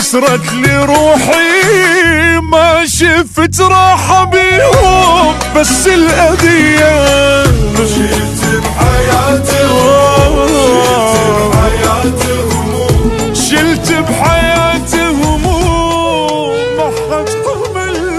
وكسرت لي روحي، ما شفت راحة بيهم بس الأذية. شلت بحياتي هموم، شلت بحياتي هموم ما حد حملها.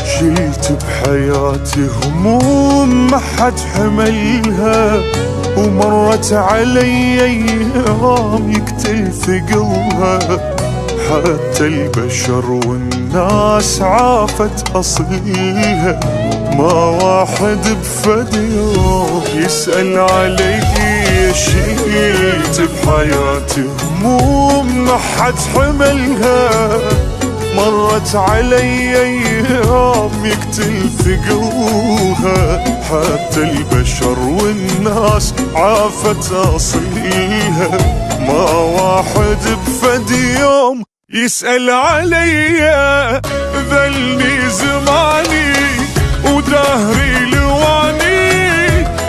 شلت بحياتي هموم ما حد حملها، ومرت علي ايام يقتل ثقلها. حتى البشر والناس عافت اصلها، ما واحد بفد يوم يسأل علي. شلت بحياتي هموم ما حد حملها، مرت علي ايام يقتل ثقلها. حتى البشر والناس عافت اصلها، ما واحد بفد يوم يسأل علي. ذلني زماني ودهري لواني،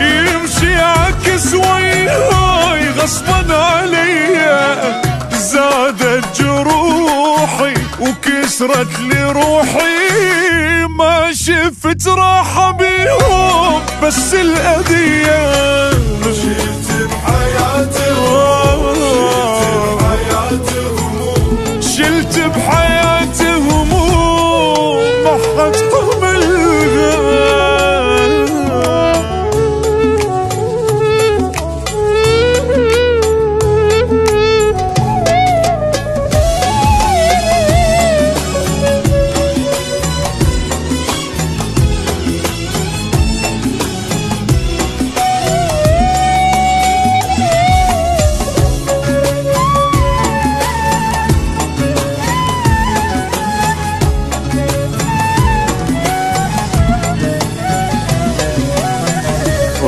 يمشي عكس وياي غصبا علي. زادت جروحي وكسرت لي روحي، ما شفت راحة بيهم بس الأذية. شلت بحياتي هموم، شلت بحياتي هموم ما حد حملها.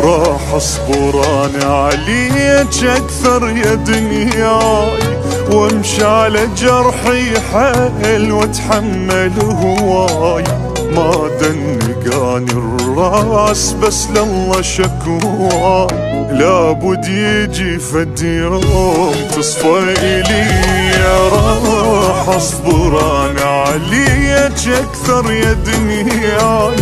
راح اصبر انا عليك اكثر يا دنياي، وامشي على جرحي حيل واتحمل هواي. ما دنقاني الراس بس لله شكواي، لابد يجي فد يوم تصفى الي. راح اصبر انا عليك اكثر يا دنياي،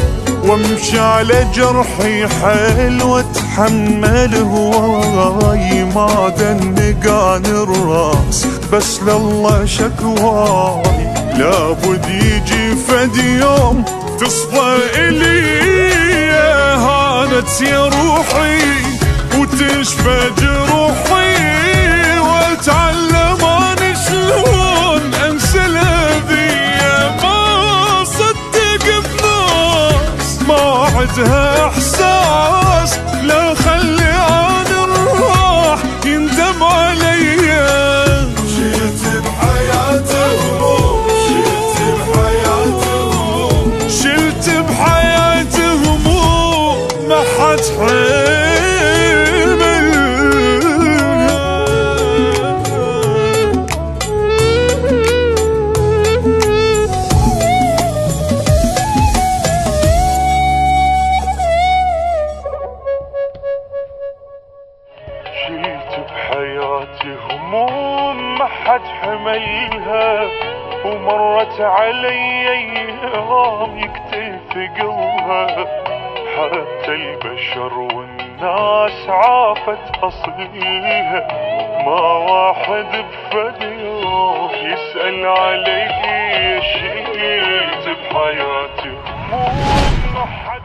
وامشي على جرحي حيل واتحمل هواي. ما دنقان الراس بس لله شكواي، لابد يجي فد يوم تصفى الي. هانت يا روحي وتشفى جروحي، واتعلم اني شلون انسى الاذية. ما صدق بناس ما عدها احساس، لا خلي عن الراح يندم علي. شلت بحياتي هموم، شلت بحياتي هموم ما حد حملها. شلت بحياتي هموم ما حد حملها، ومرت علي ايام يقتل ثقلها. حتى البشر والناس عافت اصلها، ما واحد بفد يوم يسأل علي. شلت بحياتي هموم ما حد